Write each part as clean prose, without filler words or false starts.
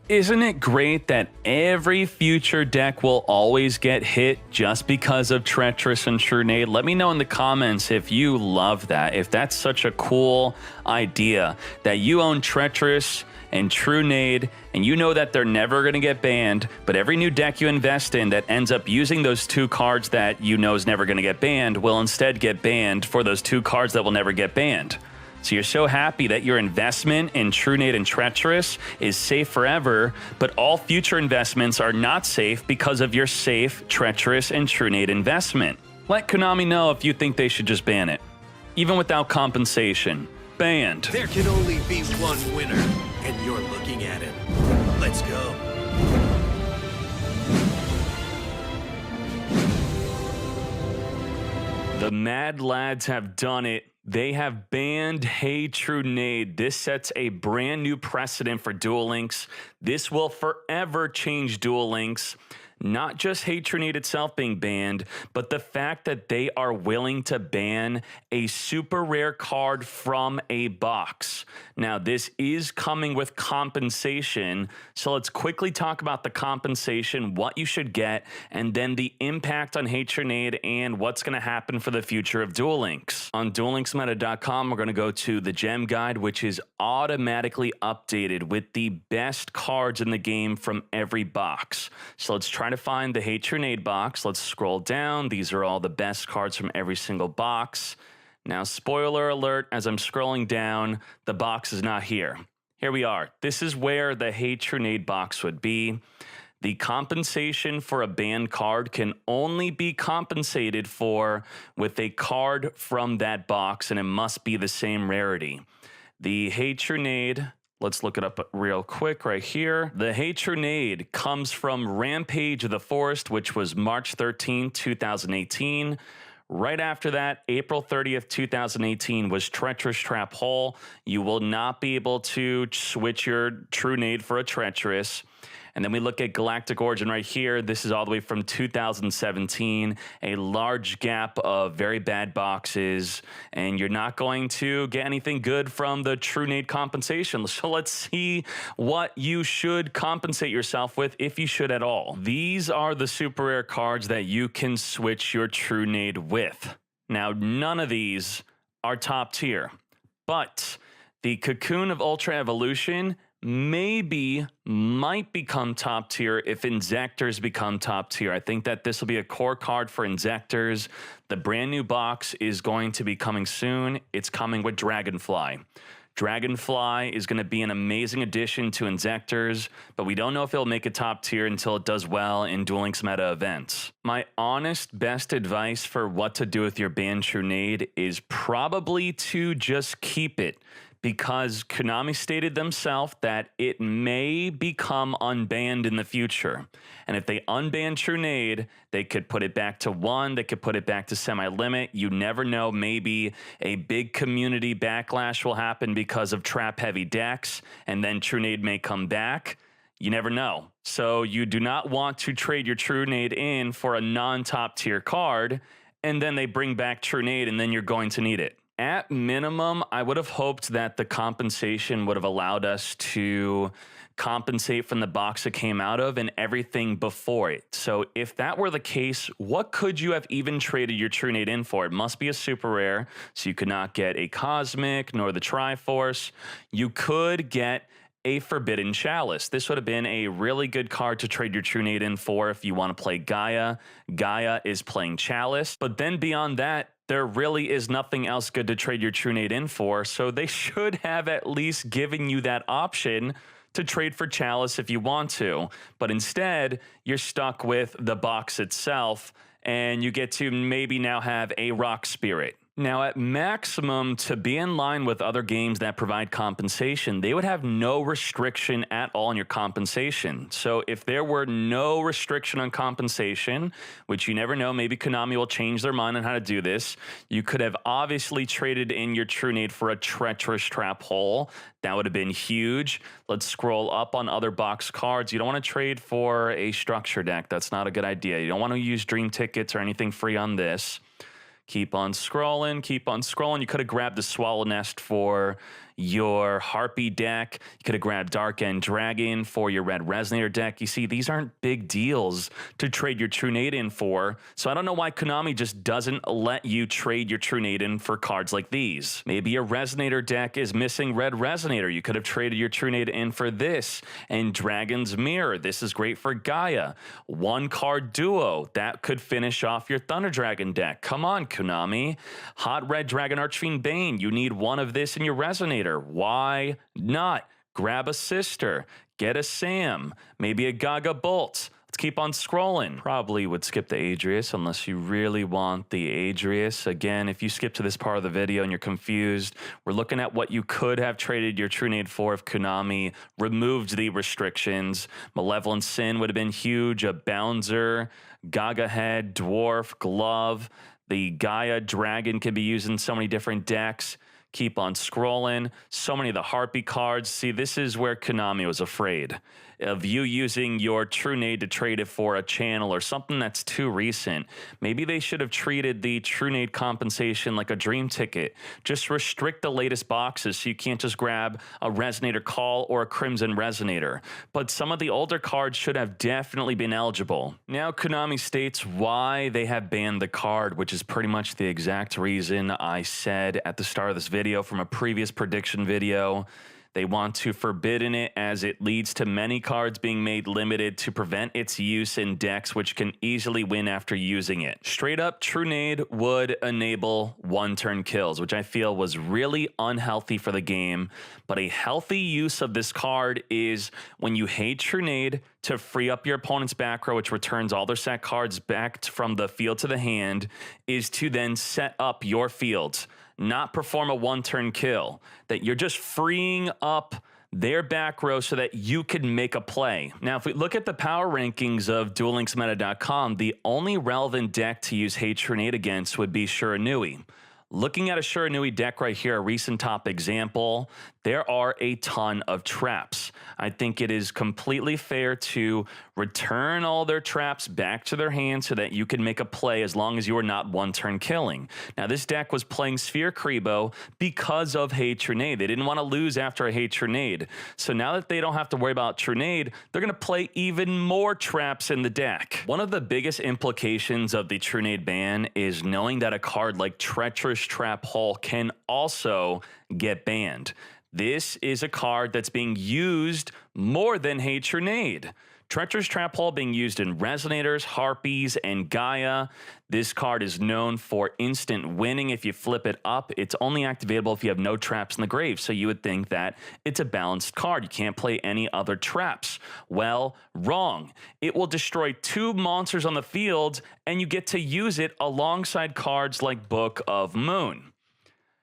Isn't it great that every future deck will always get hit just because of Treacherous and Trunade? Let me know in the comments if you love that, if that's such a cool idea, that you own Treacherous and Trunade, and you know that they're never going to get banned, but every new deck you invest in that ends up using those two cards that you know is never going to get banned will instead get banned for those two cards that will never get banned. So you're so happy that your investment in Trunade and Treacherous is safe forever, but all future investments are not safe because of your safe Treacherous and Trunade investment. Let Konami know if you think they should just ban it. Even without compensation. Banned. There can only be one winner, and you're looking at him. Let's go. The Mad Lads have done it. They have banned Hey Trunade. This sets a brand new precedent for Duel Links. This will forever change Duel Links. Not just Hey Trunade itself being banned, but the fact that they are willing to ban a super rare card from a box. Now, this is coming with compensation, so let's quickly talk about the compensation, what you should get, and then the impact on Hey Trunade and what's going to happen for the future of Duel Links. On duellinksmeta.com, we're going to go to the gem guide, which is automatically updated with the best cards in the game from every box. So let's try to find the Hey Trunade box. Let's scroll down. These are all the best cards from every single box. Now, spoiler alert, as I'm scrolling down, the box is not here. Here we are. This is where the Hey Trunade box would be. The compensation for a banned card can only be compensated for with a card from that box, and it must be the same rarity. The Hey Trunade, let's look it up real quick right here. The Hey Trunade comes from Rampage of the Forest, which was March 13, 2018. Right after that, April 30th, 2018 was Treacherous Trap Hole. You will not be able to switch your Trunade for a Treacherous. And then we look at Galactic Origin right here. This is all the way from 2017, a large gap of very bad boxes, and you're not going to get anything good from the Trunade compensation. So let's see what you should compensate yourself with, if you should at all. These are the super rare cards that you can switch your Trunade with. Now, none of these are top tier, but the Cocoon of Ultra Evolution might become top tier if Inzectors become top tier. I think that this will be a core card for Inzectors. The brand new box is going to be coming soon. It's coming with Dragonfly. Dragonfly is going to be an amazing addition to Inzectors, but we don't know if it'll make it top tier until it does well in Duel Links meta events. My honest best advice for what to do with your banned Trunade is probably to just keep it, because Konami stated themselves that it may become unbanned in the future. And if they unban Trunade, they could put it back to 1, they could put it back to semi-limit. You never know, maybe a big community backlash will happen because of trap-heavy decks, and then Trunade may come back. You never know. So you do not want to trade your Trunade in for a non-top tier card, and then they bring back Trunade, and then you're going to need it. At minimum, I would have hoped that the compensation would have allowed us to compensate from the box it came out of and everything before it. So if that were the case, what could you have even traded your Trunade in for? It must be a super rare, so you could not get a Cosmic nor the Triforce. You could get a Forbidden Chalice. This would have been a really good card to trade your Trunade in for if you want to play Gaia. Gaia is playing Chalice, but then beyond that, there really is nothing else good to trade your Trunade in for, so they should have at least given you that option to trade for Chalice if you want to. But instead, you're stuck with the box itself, and you get to maybe now have a Rock Spirit. Now, at maximum, to be in line with other games that provide compensation, they would have no restriction at all on your compensation. So if there were no restriction on compensation, which you never know, maybe Konami will change their mind on how to do this, you could have obviously traded in your Trunade for a Treacherous Trap Hole. That would have been huge. Let's scroll up on other box cards. You don't want to trade for a structure deck. That's not a good idea. You don't want to use Dream Tickets or anything free on this. Keep on scrolling, keep on scrolling. You could have grabbed the Swallow Nest for your Harpy deck. You could have grabbed Dark End Dragon for your red Resonator deck. You see, these aren't big deals to trade your Trunade in for. So I don't know why Konami just doesn't let you trade your Trunade in for cards like these. Maybe your Resonator deck is missing red Resonator. You could have traded your Trunade in for this. And Dragon's Mirror. This is great for Gaia. One card duo. That could finish off your Thunder Dragon deck. Come on, Konami. Hot red Dragon Archfiend Bane. You need one of this in your Resonator. Why not? Grab a Sister, get a Sam, maybe a Gaga Bolt. Let's keep on scrolling. Probably would skip the Adrius unless you really want the Adrius. Again, if you skip to this part of the video and you're confused, we're looking at what you could have traded your Trunade for if Konami removed the restrictions. Malevolent Sin would have been huge, a Bouncer, Gaga Head, Dwarf, Glove. The Gaia Dragon can be used in so many different decks. Keep on scrolling. So many of the Harpy cards. See, this is where Konami was afraid of you using your Trunade to trade it for a channel or something that's too recent. Maybe they should have treated the Trunade compensation like a dream ticket. Just restrict the latest boxes so you can't just grab a Resonator Call or a Crimson Resonator. But some of the older cards should have definitely been eligible. Now Konami states why they have banned the card, which is pretty much the exact reason I said at the start of this video from a previous prediction video. They want to forbidden it as it leads to many cards being made limited to prevent its use in decks which can easily win after using it. Straight up, Trunade would enable one-turn kills, which I feel was really unhealthy for the game. But a healthy use of this card is when you hate Trunade to free up your opponent's back row, which returns all their set cards back from the field to the hand, is to then set up your fields. Not perform a one-turn kill, that you're just freeing up their back row so that you can make a play. Now, if we look at the power rankings of DuelLinksMeta.com, the only relevant deck to use Hate Trunade against would be Shiranui. Looking at a Shiranui deck right here, a recent top example, there are a ton of traps. I think it is completely fair to return all their traps back to their hand so that you can make a play as long as you are not one-turn killing. Now, this deck was playing Sphere Kribo because of Hate Trunade. They didn't want to lose after a Hate Trunade. So now that they don't have to worry about Trunade, they're going to play even more traps in the deck. One of the biggest implications of the Trunade ban is knowing that a card like Treacherous Trap Hole can also get banned. This is a card that's being used more than Hate Trunade. Treacherous Trap Hole being used in Resonators, Harpies, and Gaia. This card is known for instant winning if you flip it up. It's only activatable if you have no traps in the grave, so you would think that it's a balanced card. You can't play any other traps. Well, wrong. It will destroy 2 monsters on the field, and you get to use it alongside cards like Book of Moon.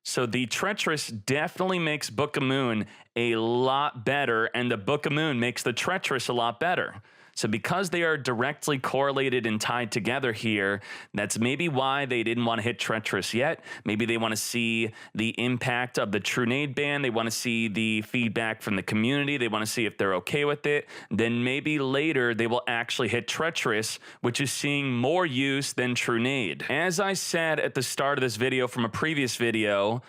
So the Treacherous definitely makes Book of Moon a lot better, and the Book of Moon makes the Treacherous a lot better. So because they are directly correlated and tied together here, that's maybe why they didn't want to hit Treacherous yet. Maybe they want to see the impact of the Trunade ban. They want to see the feedback from the community. They want to see if they're okay with it. Then maybe later they will actually hit Treacherous, which is seeing more use than Trunade. As I said at the start of this video from a previous video,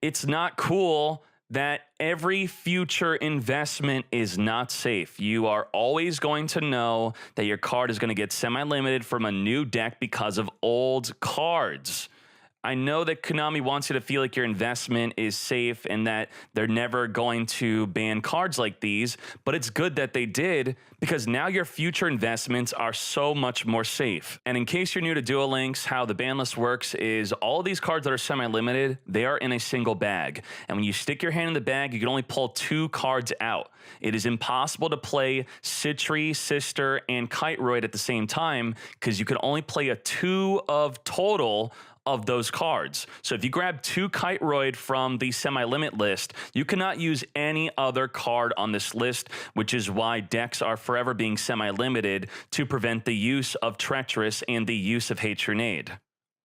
it's not cool that every future investment is not safe. You are always going to know that your card is going to get semi-limited from a new deck because of old cards. I know that Konami wants you to feel like your investment is safe and that they're never going to ban cards like these, but it's good that they did because now your future investments are so much more safe. And in case you're new to Duel Links, how the ban list works is all of these cards that are semi-limited, they are in a single bag. And when you stick your hand in the bag, you can only pull 2 cards out. It is impossible to play Citri, Sister, and Kiteroid at the same time because you can only play a 2 of total of those cards. So if you grab 2 Kiteroid from the semi-limit list, you cannot use any other card on this list, which is why decks are forever being semi-limited to prevent the use of Treacherous and the use of Hate Trunade.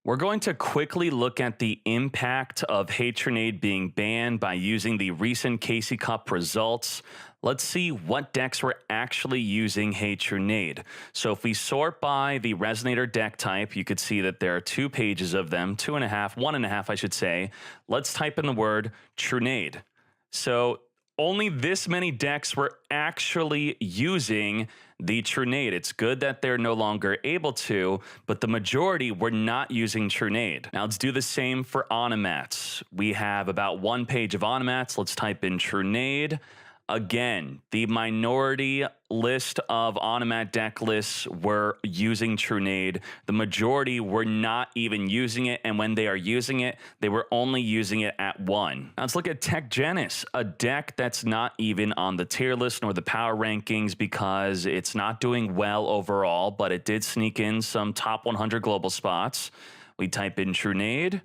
We're going to quickly look at the impact of Hate Trunade being banned by using the recent Casey Cup results. Let's see what decks were actually using Hate Trunade. So if we sort by the Resonator deck type, you could see that there are 2 pages of them, 2.5, 1.5, I should say. Let's type in the word Trunade. So only this many decks were actually using the Trunade. It's good that they're no longer able to, but the majority were not using Trunade. Now let's do the same for Onomats. We have about 1 page of Onomats. Let's type in Trunade. Again, the minority list of Onomat deck lists were using Trunade. The majority were not even using it, and when they are using it, they were only using it at 1. Now let's look at Tech Genis, a deck that's not even on the tier list nor the power rankings because it's not doing well overall, but it did sneak in some top 100 global spots. We type in Trunade,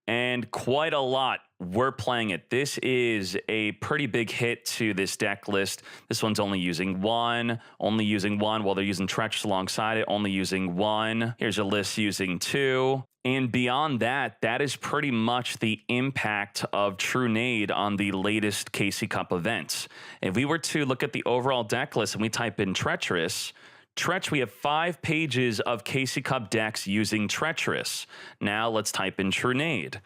and quite a lot were playing it. This is a pretty big hit to this deck list. This one's only using one, while they're using Treacherous alongside it, only using 1. Here's a list using 2. And beyond that, that is pretty much the impact of Trunade on the latest KC Cup events. If we were to look at the overall deck list and we type in Treacherous, we have 5 pages of KC Cup decks using Treacherous. Now let's type in Trunade.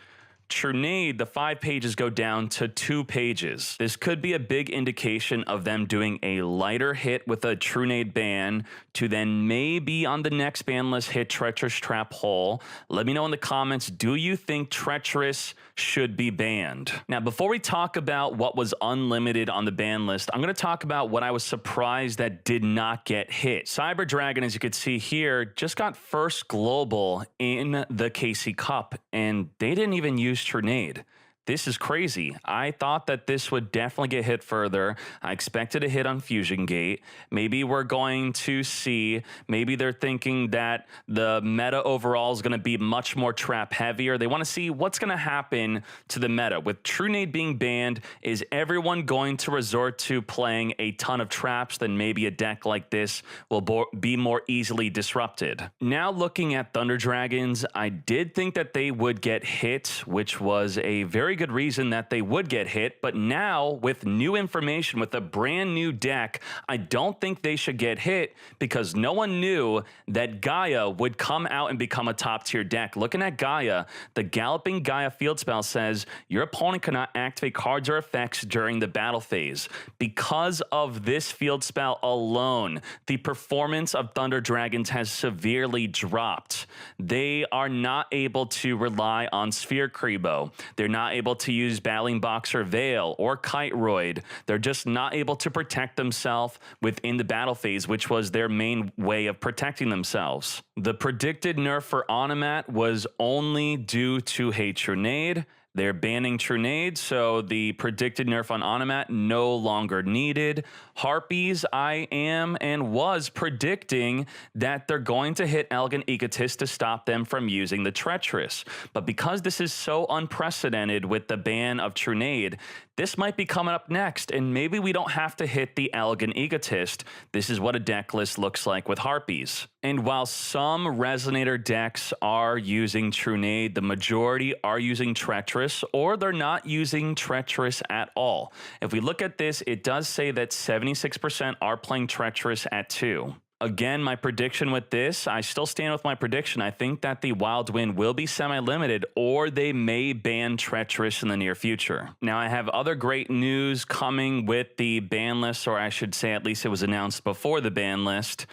Trunade, the 5 pages go down to 2 pages. This could be a big indication of them doing a lighter hit with a Trunade ban to then maybe on the next ban list hit Treacherous Trap Hole. Let me know in the comments, do you think Treacherous should be banned? Now, before we talk about what was unlimited on the ban list, I'm going to talk about what I was surprised that did not get hit. Cyber Dragon, as you can see here, just got first global in the KC Cup, and they didn't even use Trunade. This is crazy. I thought that this would definitely get hit further. I expected a hit on Fusion Gate. Maybe we're going to see, maybe they're thinking that the meta overall is going to be much more trap heavier. They want to see what's going to happen to the meta. With Trunade being banned, is everyone going to resort to playing a ton of traps? Then maybe a deck like this will be more easily disrupted. Now looking at Thunder Dragons, I did think that they would get hit, which was a very good reason that they would get hit, but now with new information, with a brand new deck, I don't think they should get hit because no one knew that Gaia would come out and become a top tier deck. Looking at Gaia, the Galloping Gaia field spell says your opponent cannot activate cards or effects during the battle phase. Because of this field spell alone, the performance of Thunder Dragons has severely dropped. They are not able to rely on Sphere Kribo. They're not able to use Battling Boxer Veil or Kiteroid. They're just not able to protect themselves within the battle phase, which was their main way of protecting themselves. The predicted nerf for Onomat was only due to Trunade. They're banning Trunade, so the predicted nerf on Onomat no longer needed. Harpies, I am and was predicting that they're going to hit Elegant Egotist to stop them from using the Treacherous. But because this is so unprecedented with the ban of Trunade, this might be coming up next, and maybe we don't have to hit the Elegant Egotist. This is what a deck list looks like with Harpies. And while some Resonator decks are using Trunade, the majority are using Treacherous, or they're not using Treacherous at all. If we look at this, it does say that 76% are playing Treacherous at 2. Again, my prediction with this, I still stand with my prediction. I think that the Wild Wind will be semi-limited, or they may ban Treacherous in the near future. Now, I have other great news coming with the ban list, or I should say at least it was announced before the ban list.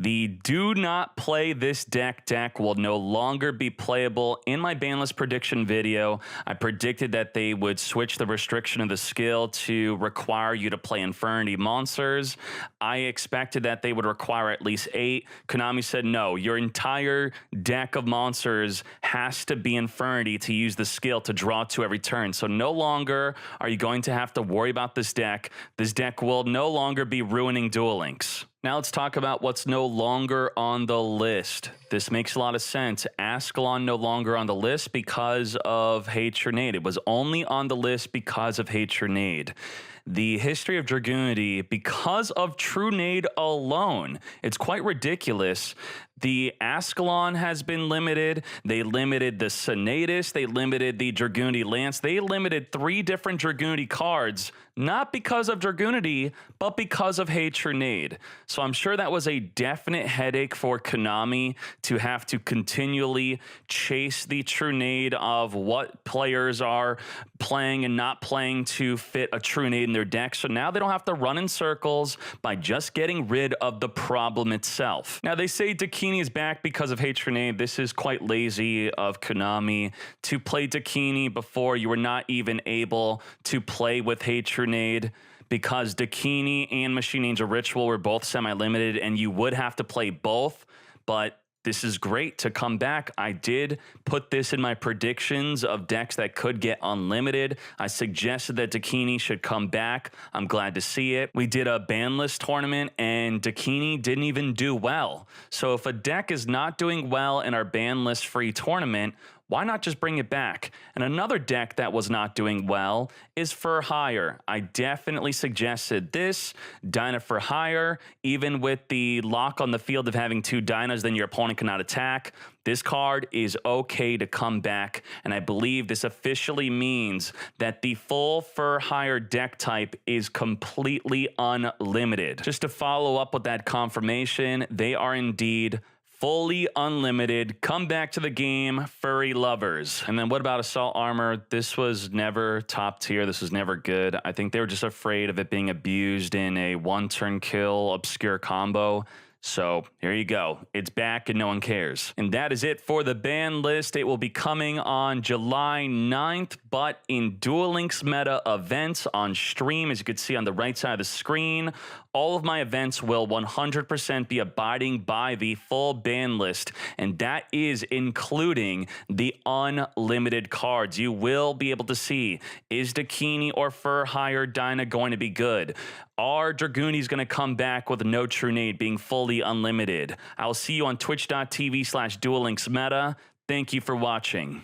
The do not play this deck will no longer be playable. In my banlist prediction video, I predicted that they would switch the restriction of the skill to require you to play Infernity monsters. I expected that they would require at least 8. Konami said, no, your entire deck of monsters has to be Infernity to use the skill to draw 2 every turn. So no longer are you going to have to worry about this deck. This deck will no longer be ruining Duel Links. Now let's talk about what's no longer on the list. This makes a lot of sense. Ascalon no longer on the list because of Trunade. It was only on the list because of Trunade. The history of Dragoonity, because of Trunade alone, it's quite ridiculous. The Ascalon has been limited. They limited the Sonatus. They limited the Dragoonity Lance. They limited 3 different Dragoonity cards, not because of Dragoonity, but because of Hey Trunade. So I'm sure that was a definite headache for Konami to have to continually chase the Trunade of what players are playing and not playing to fit a Trunade in their deck. So now they don't have to run in circles by just getting rid of the problem itself. Now they say Dkayed is back because of Hey Trunade. This is quite lazy of Konami to play Dkayed before you were not even able to play with Hey Trunade, because Dkayed and Machine Angel Ritual were both semi-limited and you would have to play both. But this is great to come back. I did put this in my predictions of decks that could get unlimited. I suggested that Dkayed should come back. I'm glad to see it. We did a Banlist tournament and Dkayed didn't even do well. So if a deck is not doing well in our Banlist free tournament, why not just bring it back? And another deck that was not doing well is For Hire. I definitely suggested this, Dyna For Hire, even with the lock on the field of having 2 Dynas, then your opponent cannot attack. This card is okay to come back, and I believe this officially means that the full For Hire deck type is completely unlimited. Just to follow up with that confirmation, they are indeed fully unlimited. Come back to the game, furry lovers. And then what about Assault Armor? This was never top tier. This was never good. I think they were just afraid of it being abused in a 1-turn kill obscure combo. So here you go. It's back and no one cares. And that is it for the ban list. It will be coming on July 9th, but in Duel Links meta events on stream, as you can see on the right side of the screen, all of my events will 100% be abiding by the full ban list, and that is including the unlimited cards. You will be able to see, is Dkayed or For Hire Dyna going to be good? Are Dragoonies going to come back with no Trunade being fully unlimited? I'll see you on twitch.tv/duellinksmeta. Thank you for watching.